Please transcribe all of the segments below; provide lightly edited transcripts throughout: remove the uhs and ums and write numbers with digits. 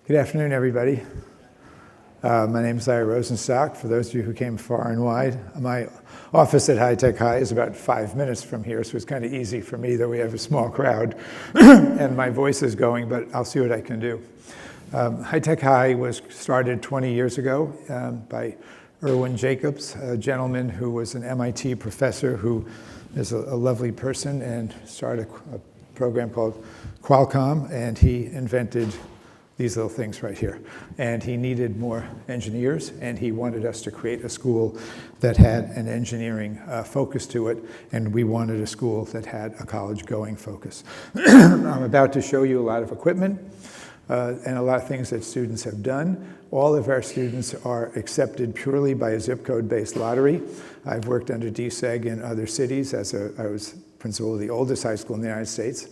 Good afternoon, everybody. My name is Larry Rosenstock. For those of you who came far and wide, my office at High Tech High is about 5 minutes from here, so it's kind of easy for me, though we have a small crowd, and my voice is going, but I'll see what I can do. High Tech High was started 20 years ago by Irwin Jacobs, a gentleman who was an MIT professor who is a lovely person and started a program called Qualcomm, and he invented these little things right here. And he needed more engineers, and he wanted us to create a school that had an engineering focus to it, and we wanted a school that had a college-going focus. I'm about to show you a lot of equipment and a lot of things that students have done. All of our students are accepted purely by a zip code-based lottery. I've worked under DSEG in other cities I was principal of the oldest high school in the United States,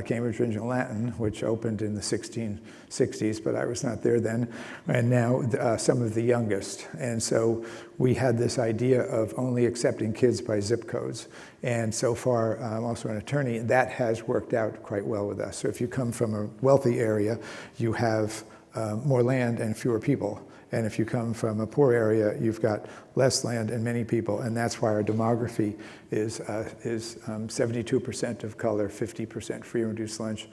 Cambridge Regional Latin, which opened in the 1660s, but I was not there then, and now some of the youngest. And so we had this idea of only accepting kids by zip codes. And so far, I'm also an attorney, and that has worked out quite well with us. So if you come from a wealthy area, you have more land and fewer people. And if you come from a poor area, you've got less land and many people, and that's why our demography is 72% of color, 50% free and reduced lunch,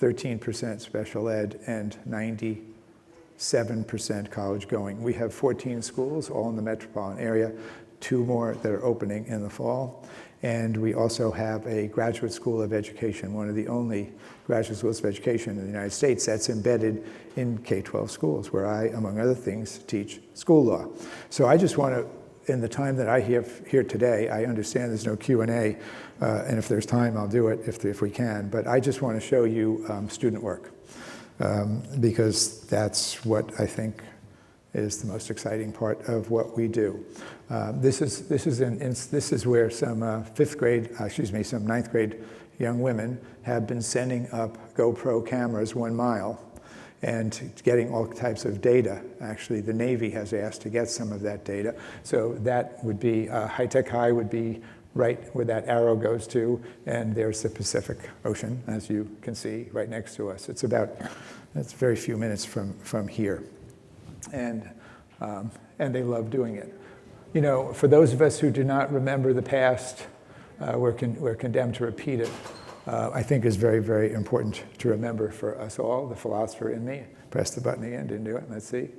13% special ed, and 97% college going. We have 14 schools, all in the metropolitan area, 2 more that are opening in the fall. And we also have a graduate school of education, one of the only graduate schools of education in the United States that's embedded in K-12 schools, where I, among other things, teach school law. So I just want to, in the time that I have here today, I understand there's no Q&A, and if there's time, I'll do it if we can, but I just want to show you student work, because that's what I think is the most exciting part of what we do. This is where some some ninth grade young women have been sending up GoPro cameras 1 mile and getting all types of data. Actually, the Navy has asked to get some of that data. So that would be, High Tech High would be right where that arrow goes to, and there's the Pacific Ocean, as you can see, right next to us. It's very few minutes from here. And they love doing it. You know, for those of us who do not remember the past, we're condemned to repeat it. I think is very, very important to remember for us all. The philosopher in me. Press the button again, didn't do it, let's see.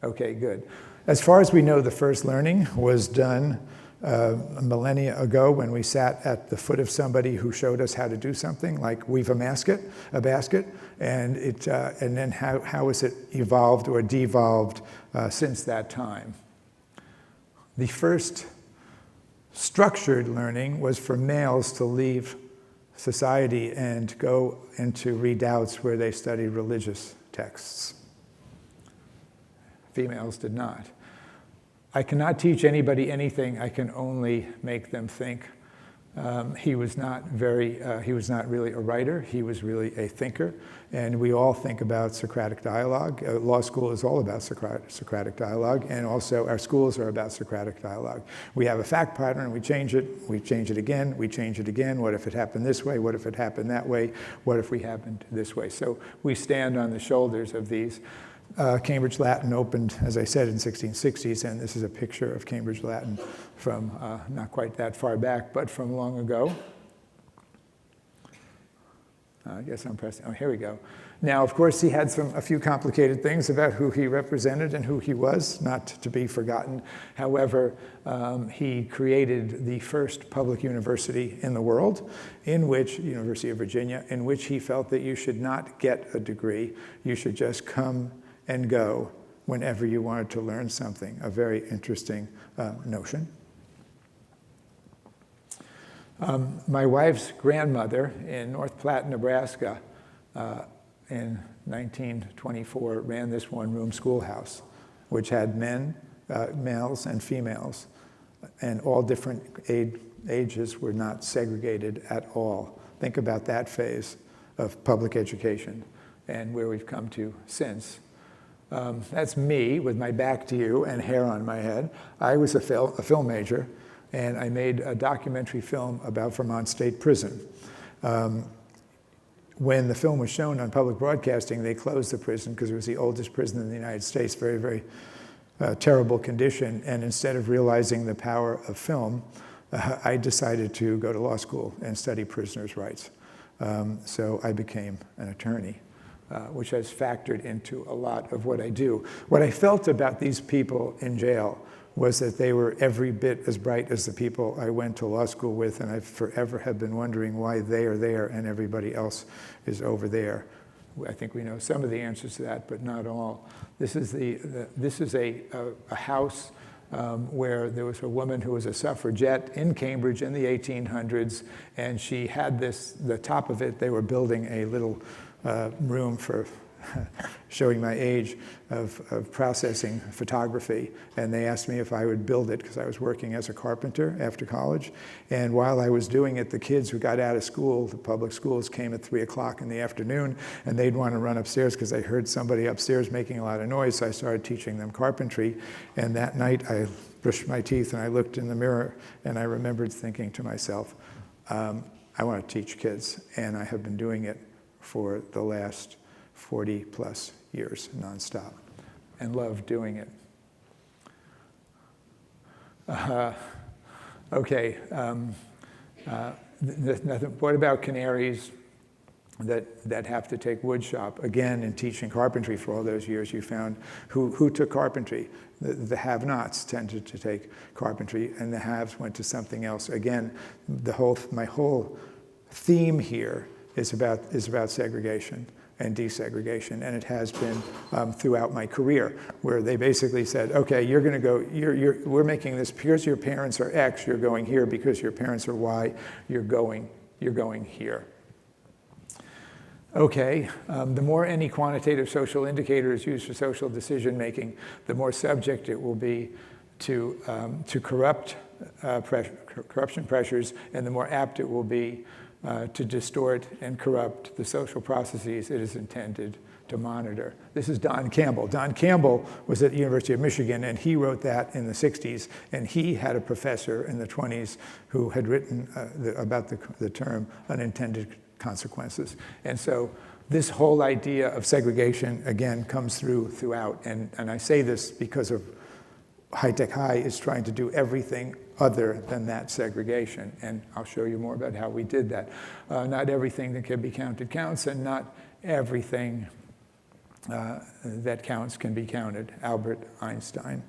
Okay, good. As far as we know, the first learning was done a millennia ago when we sat at the foot of somebody who showed us how to do something, like weave a basket, and then how has it evolved or devolved since that time. The first structured learning was for males to leave society and go into redoubts where they studied religious texts. Females did not. I cannot teach anybody anything. I can only make them think. He was not really a writer. He was really a thinker. And we all think about Socratic dialogue. Law school is all about Socratic dialogue. And also our schools are about Socratic dialogue. We have a fact pattern, we change it again, we change it again. What if it happened this way? What if it happened that way? What if we happened this way? So we stand on the shoulders of these. Cambridge Latin opened, as I said, in 1660s, and this is a picture of Cambridge Latin from not quite that far back, but from long ago. I guess I'm pressing, oh, here we go. Now, of course, he had a few complicated things about who he represented and who he was, not to be forgotten. However, he created the first public university in the world, University of Virginia, in which he felt that you should not get a degree, you should just come and go whenever you wanted to learn something, a very interesting notion. My wife's grandmother in North Platte, Nebraska, in 1924 ran this one-room schoolhouse, which had males and females, and all different ages were not segregated at all. Think about that phase of public education and where we've come to since. That's me with my back to you and hair on my head. I was a film major, and I made a documentary film about Vermont State Prison. when the film was shown on public broadcasting, they closed the prison because it was the oldest prison in the United States, very, very terrible condition. And instead of realizing the power of film, I decided to go to law school and study prisoners' rights. So I became an attorney, which has factored into a lot of what I do. What I felt about these people in jail was that they were every bit as bright as the people I went to law school with, and I forever have been wondering why they are there and everybody else is over there. I think we know some of the answers to that, but not all. This is a house where there was a woman who was a suffragette in Cambridge in the 1800s, and she had the top of it, they were building a little room for showing my age of processing photography, and they asked me if I would build it because I was working as a carpenter after college. And while I was doing it, the kids who got out of school, the public schools, came at 3 o'clock in the afternoon, and they'd want to run upstairs because they heard somebody upstairs making a lot of noise, so I started teaching them carpentry. And that night I brushed my teeth and I looked in the mirror and I remembered thinking to myself, I want to teach kids, and I have been doing it for the last 40 plus years nonstop, and love doing it. Okay, what about canaries that have to take wood shop? Again, in teaching carpentry for all those years, you found who took carpentry? The have-nots tended to take carpentry, and the haves went to something else. Again, my whole theme here is about segregation and desegregation, and it has been throughout my career, where they basically said, okay, you're going to go, we're making this because your parents are X, you're going here, because your parents are Y, you're going here. Okay, the more any quantitative social indicator is used for social decision making, the more subject it will be to corruption pressures, and the more apt it will be to distort and corrupt the social processes it is intended to monitor. This is Don Campbell. Don Campbell was at the University of Michigan, and he wrote that in the 60s, and he had a professor in the 20s who had written about the term unintended consequences. And so this whole idea of segregation, again, comes throughout, and I say this because of High Tech High is trying to do everything other than that segregation, and I'll show you more about how we did that. Not everything that can be counted counts, and not everything that counts can be counted. Albert Einstein.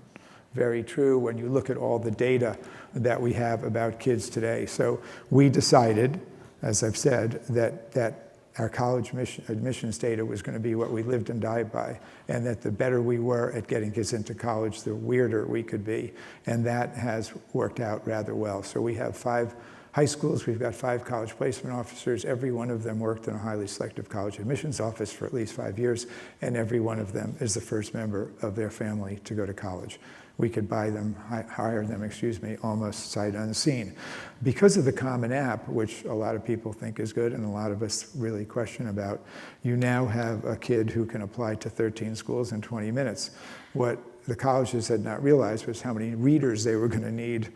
Very true when you look at all the data that we have about kids today. So we decided, as I've said, that our college admissions data was going to be what we lived and died by, and that the better we were at getting kids into college, the weirder we could be. And that has worked out rather well. So we have 5 high schools, we've got 5 college placement officers. Every one of them worked in a highly selective college admissions office for at least 5 years, and every one of them is the first member of their family to go to college. We could hire them, almost sight unseen. Because of the Common App, which a lot of people think is good and a lot of us really question about, you now have a kid who can apply to 13 schools in 20 minutes. What the colleges had not realized was how many readers they were going to need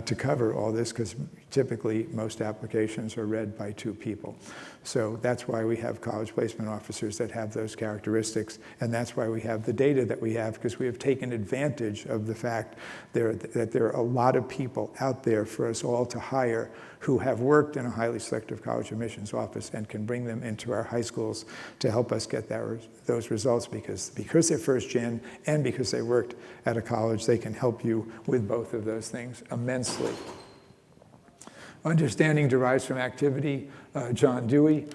to cover all this, because typically most applications are read by 2 people. So that's why we have college placement officers that have those characteristics, and that's why we have the data that we have, because we have taken advantage of the fact that there are a lot of people out there for us all to hire who have worked in a highly selective college admissions office and can bring them into our high schools to help us get those results, because they're first gen and because they worked at a college, they can help you with both of those things immensely. Understanding derives from activity. John Dewey.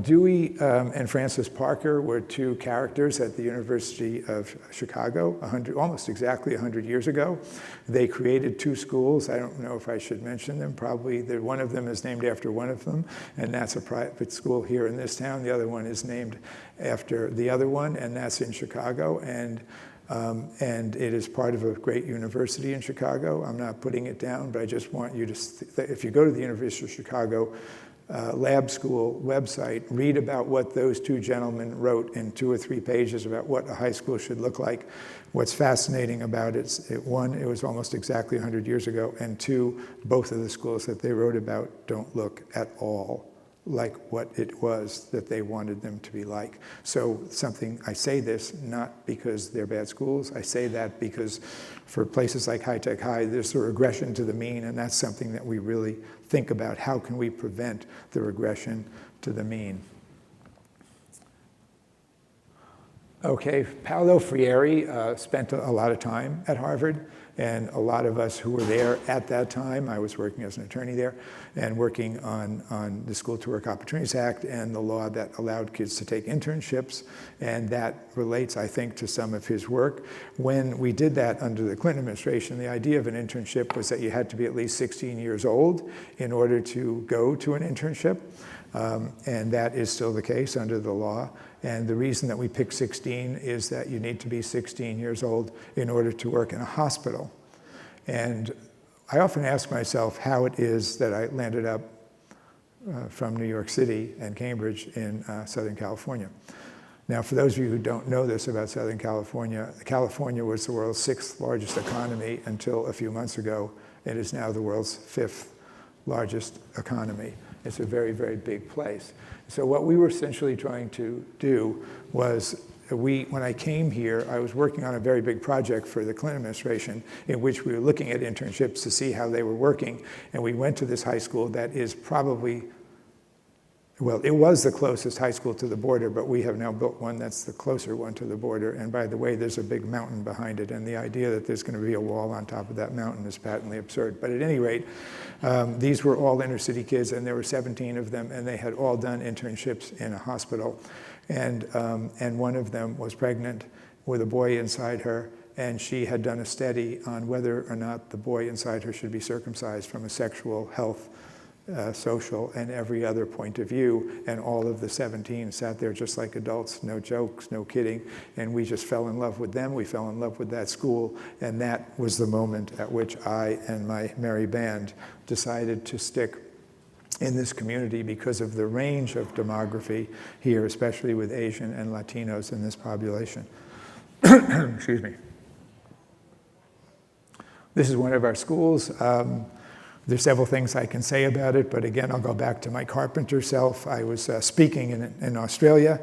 Dewey and Francis Parker were 2 characters at the University of Chicago almost exactly 100 years ago. They created 2 schools. I don't know if I should mention them. Probably one of them is named after one of them, and that's a private school here in this town. The other one is named after the other one, and that's in Chicago. And it is part of a great university in Chicago. I'm not putting it down, but I just want you to, if you go to the University of Chicago lab school website, read about what those 2 gentlemen wrote in 2 or 3 pages about what a high school should look like. What's fascinating about it, one, it was almost exactly 100 years ago, and 2, both of the schools that they wrote about don't look at all like what it was that they wanted them to be like. So I say this not because they're bad schools, I say that because for places like High Tech High, there's a regression to the mean, and that's something that we really think about. How can we prevent the regression to the mean? Okay, Paolo Freire spent a lot of time at Harvard, and a lot of us who were there at that time, I was working as an attorney there, and working on the School to Work Opportunities Act and the law that allowed kids to take internships, and that relates, I think, to some of his work. When we did that under the Clinton administration, the idea of an internship was that you had to be at least 16 years old in order to go to an internship, and that is still the case under the law. And the reason that we picked 16 is that you need to be 16 years old in order to work in a hospital. And I often ask myself how it is that I landed up from New York City and Cambridge in Southern California. Now, for those of you who don't know this about Southern California, California was the world's 6th largest economy until a few months ago. It is now the world's 5th largest economy. It's a very, very big place. So what we were essentially trying to do was, when I came here, I was working on a very big project for the Clinton administration in which we were looking at internships to see how they were working. And we went to this high school that is probably, well, it was the closest high school to the border, but we have now built one that's the closer one to the border. And by the way, there's a big mountain behind it, and the idea that there's going to be a wall on top of that mountain is patently absurd. But at any rate, these were all inner city kids, and there were 17 of them, and they had all done internships in a hospital. And one of them was pregnant with a boy inside her, and she had done a study on whether or not the boy inside her should be circumcised from a sexual, health, social, and every other point of view. And all of the 17 sat there just like adults, no jokes, no kidding. And we just fell in love with them. We fell in love with that school. And that was the moment at which I and my merry band decided to stick in this community because of the range of demography here, especially with Asian and Latinos in this population. Excuse me. This is one of our schools. There's several things I can say about it, but again, I'll go back to my carpenter self. I was speaking in Australia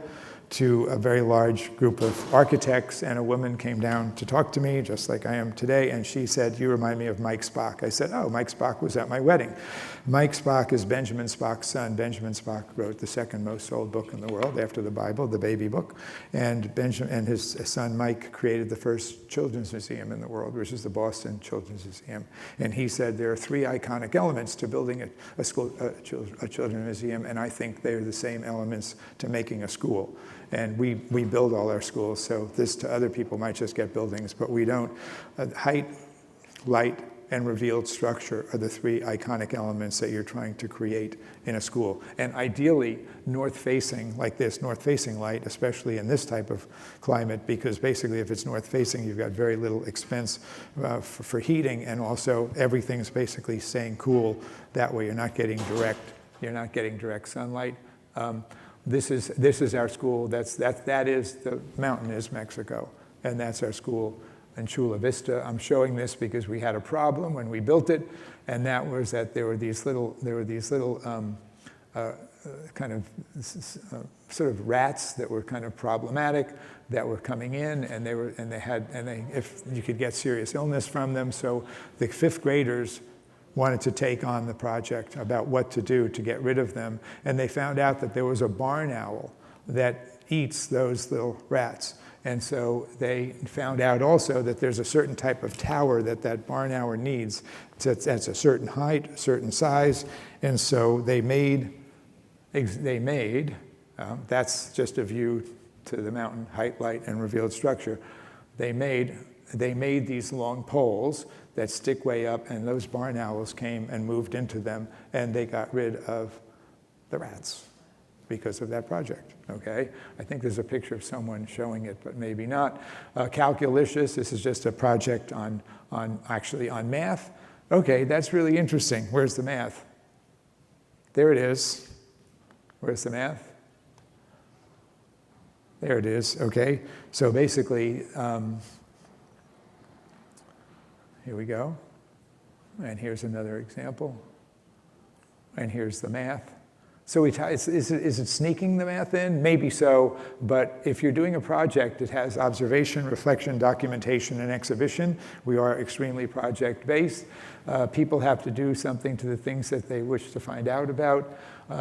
to a very large group of architects, and a woman came down to talk to me, just like I am today, and she said, "You remind me of Mike Spock." I said, "Oh, Mike Spock was at my wedding." Mike Spock is Benjamin Spock's son. Benjamin Spock wrote the second most sold book in the world after the Bible, the baby book, and his son Mike created the first children's museum in the world, which is the Boston Children's Museum. And he said there are 3 iconic elements to building a children's museum, and I think they're the same elements to making a school. And we build all our schools, so this to other people might just get buildings, but we don't. Height, light, and revealed structure are the 3 iconic elements that you're trying to create in a school. And ideally, north-facing, like this, north-facing light, especially in this type of climate, because basically if it's north-facing, you've got very little expense for heating, and also everything's basically staying cool. That way you're not getting direct sunlight. This is our school. That is, the mountain is Mexico, and that's our school in Chula Vista. I'm showing this because we had a problem when we built it, and that was that there were these little kind of sort of rats that were kind of problematic that were coming in, and if you could get serious illness from them. So the 5th graders wanted to take on the project about what to do to get rid of them. And they found out that there was a barn owl that eats those little rats. And so they found out also that there's a certain type of tower that barn owl needs. That's a certain height, a certain size. And so they made that's just a view to the mountain, height, light, and revealed structure. They made these long poles that stick way up, and those barn owls came and moved into them, and they got rid of the rats because of that project, okay? I think there's a picture of someone showing it, but maybe not. Calculicious, this is just a project on math. Okay, that's really interesting. Where's the math? There it is. Where's the math? There it is, okay? So basically, here we go. And here's another example. And here's the math. So is it sneaking the math in? Maybe so, but if you're doing a project that has observation, reflection, documentation, and exhibition, we are extremely project-based. People have to do something to the things that they wish to find out about.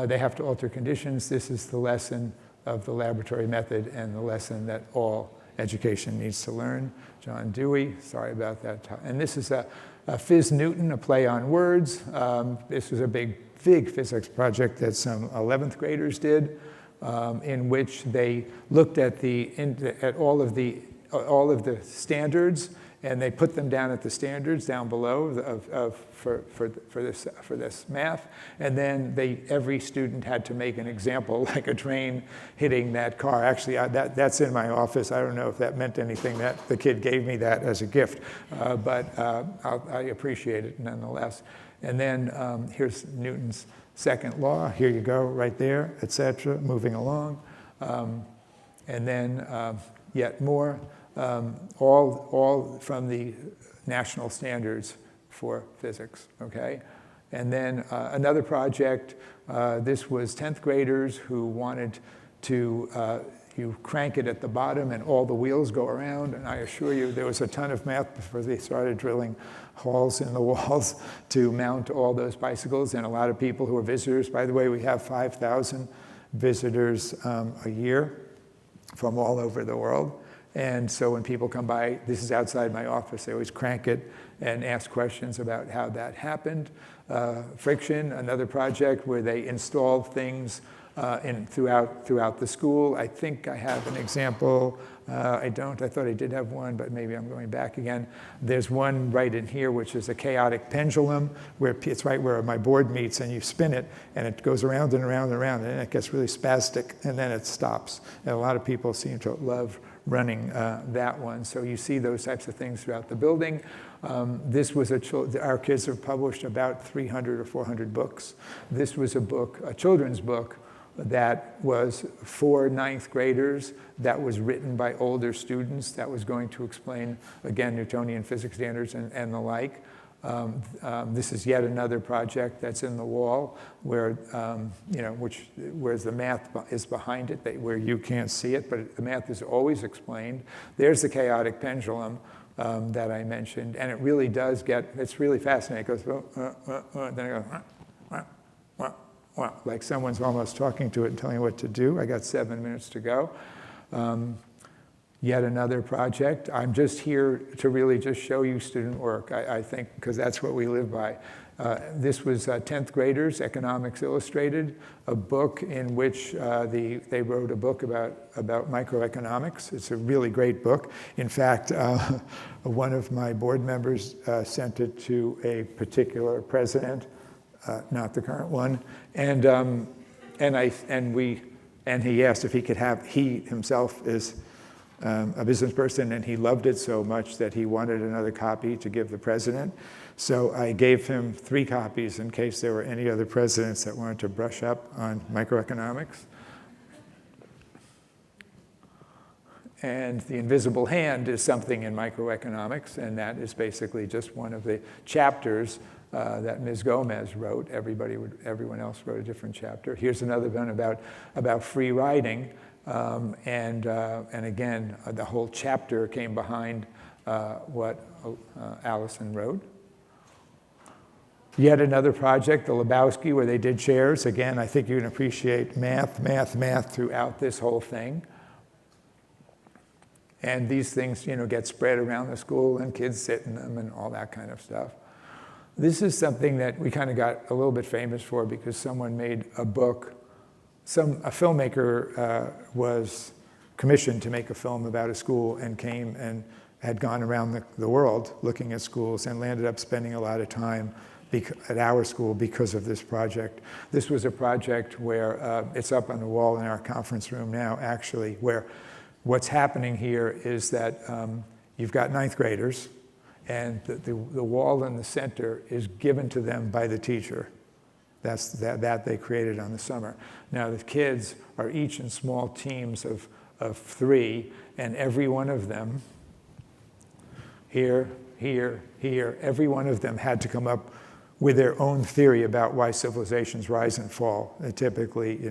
They have to alter conditions. This is the lesson of the laboratory method and the lesson that all education needs to learn. John Dewey, sorry about that. And this is a Phys Newton, a play on words. This was a big physics project that some 11th graders did, in which they looked at all of the standards, and they put them down at the standards down below for this math, and then every student had to make an example, like a train hitting that car. Actually, that's in my office. I don't know if that meant anything. That the kid gave me that as a gift, but I appreciate it nonetheless. And then here's Newton's second law. Here you go, right there, etc. Moving along, and then yet more. All from the national standards for physics, okay? And then another project, this was 10th graders who wanted to, you crank it at the bottom and all the wheels go around, and I assure you there was a ton of math before they started drilling holes in the walls to mount all those bicycles, and a lot of people who are visitors. By the way, we have 5,000 visitors a year from all over the world. And so when people come by, this is outside my office, they always crank it and ask questions about how that happened. Friction, another project where they installed things throughout the school. I think I have an example. I don't. I thought I did have one, but maybe I'm going back again. There's one right in here, which is a chaotic pendulum, where it's right where my board meets, and you spin it, and it goes around and around and around, and it gets really spastic, and then it stops. And a lot of people seem to love running that one. So you see those types of things throughout the building. This was our kids have published about 300 or 400 books. This was a children's book, that was for 9th graders, that was written by older students, that was going to explain, again, Newtonian physics standards and the like. This is yet another project that's in the wall where, where the math is behind it, where you can't see it, but the math is always explained. There's the chaotic pendulum that I mentioned, and it really does it's really fascinating. It goes, then it goes, like someone's almost talking to it and telling it what to do. I got 7 minutes to go. Yet another project. I'm just here to really just show you student work, I think, because that's what we live by. This was 10th graders, Economics Illustrated, a book in which they wrote a book about microeconomics. It's a really great book. In fact, one of my board members sent it to a particular president, not the current one, and he asked if he could have. He himself is a business person, and he loved it so much that he wanted another copy to give the president. So I gave him 3 copies in case there were any other presidents that wanted to brush up on microeconomics. And the invisible hand is something in microeconomics, and that is basically just one of the chapters that Ms. Gomez wrote. Everyone else wrote a different chapter. Here's another one about free riding, and again, the whole chapter came behind what Allison wrote. Yet another project, the Lebowski, where they did chairs. Again, I think you can appreciate math throughout this whole thing. And these things, get spread around the school, and kids sit in them and all that kind of stuff. This is something that we kind of got a little bit famous for because someone made a book. A filmmaker was commissioned to make a film about a school and came and had gone around the world looking at schools and landed up spending a lot of time at our school because of this project. This was a project where it's up on the wall in our conference room now, actually, where what's happening here is that you've got 9th graders, and the wall in the center is given to them by the teacher. That's that they created on the summer. Now the kids are each in small teams of 3, and every one of them, here, every one of them had to come up with their own theory about why civilizations rise and fall. Typically,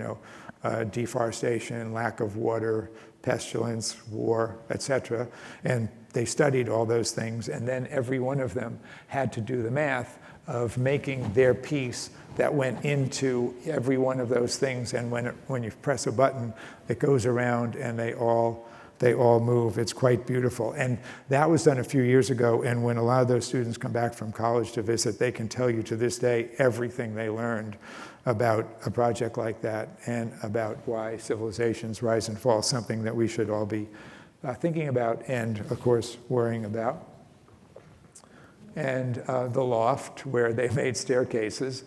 deforestation, lack of water, pestilence, war, etc. And they studied all those things, and then every one of them had to do the math of making their piece that went into every one of those things. And when you press a button, it goes around, and they all move. It's quite beautiful. And that was done a few years ago, and when a lot of those students come back from college to visit, they can tell you to this day everything they learned about a project like that and about why civilizations rise and fall, something that we should all be thinking about and, of course, worrying about. And the loft, where they made staircases.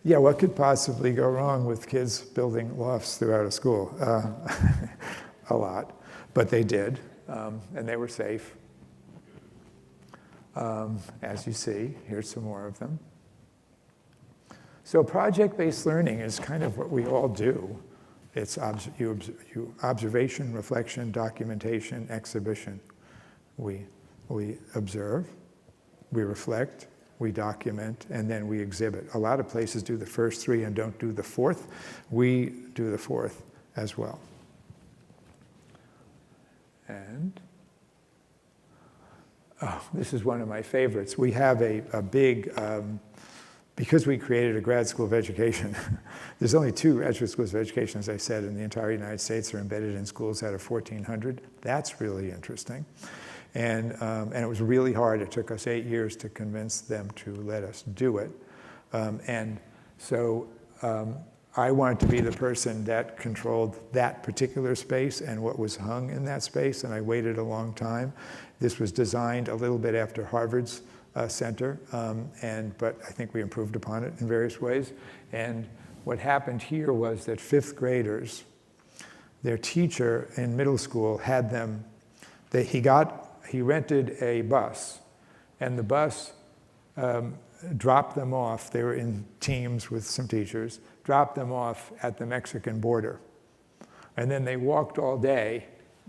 Yeah, what could possibly go wrong with kids building lofts throughout a school? A lot. But they did, and they were safe. As you see, here's some more of them. So project-based learning is kind of what we all do. It's observation, reflection, documentation, exhibition. We observe, we reflect, we document, and then we exhibit. A lot of places do the first three and don't do the fourth. We do the fourth as well. And this is one of my favorites. We have a big, because we created a grad school of education, there's only 2 graduate schools of education, as I said, in the entire United States are embedded in schools out of 1,400. That's really interesting. And it was really hard. It took us 8 years to convince them to let us do it. And so I wanted to be the person that controlled that particular space and what was hung in that space, and I waited a long time. This was designed a little bit after Harvard's center, but I think we improved upon it in various ways. And what happened here was that 5th graders, their teacher in middle school had them, he rented a bus, and the bus dropped them off. They were in teams with some teachers, dropped them off at the Mexican border. And then they walked all day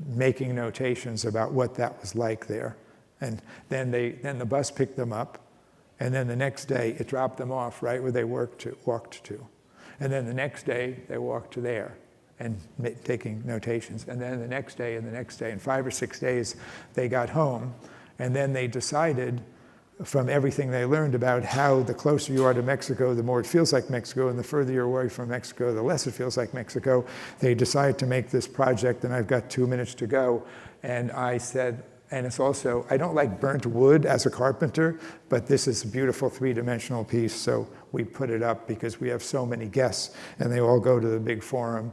making notations about what that was like there. And then the bus picked them up, and then the next day it dropped them off right where they walked to. And then the next day they walked to there and taking notations. And then the next day and the next day, in 5 or 6 days, they got home, and then they decided from everything they learned about how the closer you are to Mexico, the more it feels like Mexico, and the further you're away from Mexico, the less it feels like Mexico. They decided to make this project, and I've got 2 minutes to go. And I said, and it's also, I don't like burnt wood as a carpenter, but this is a beautiful 3-dimensional piece, so we put it up because we have so many guests, and they all go to the big forum,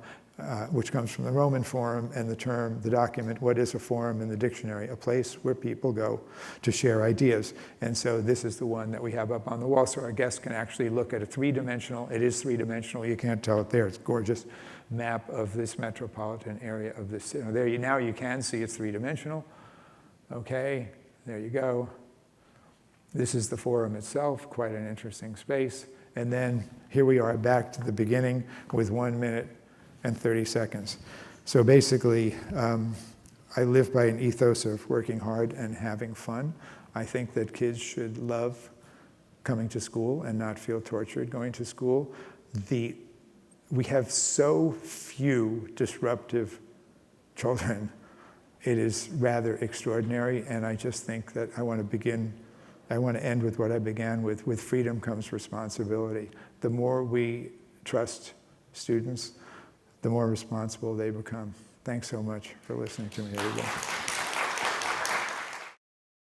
which comes from the Roman forum, and the document, what is a forum in the dictionary? A place where people go to share ideas. And so this is the one that we have up on the wall, so our guests can actually look at a 3-dimensional, it is 3-dimensional, you can't tell it there, it's a gorgeous map of this metropolitan area of this city. Now you can see it's 3-dimensional. Okay, there you go. This is the forum itself, quite an interesting space. And then here we are back to the beginning with 1 minute and 30 seconds. So basically, I live by an ethos of working hard and having fun. I think that kids should love coming to school and not feel tortured going to school. We have so few disruptive children. It is rather extraordinary, and I just think that I want to end with what I began with. With freedom comes responsibility. The more we trust students, the more responsible they become. Thanks so much for listening to me, everybody.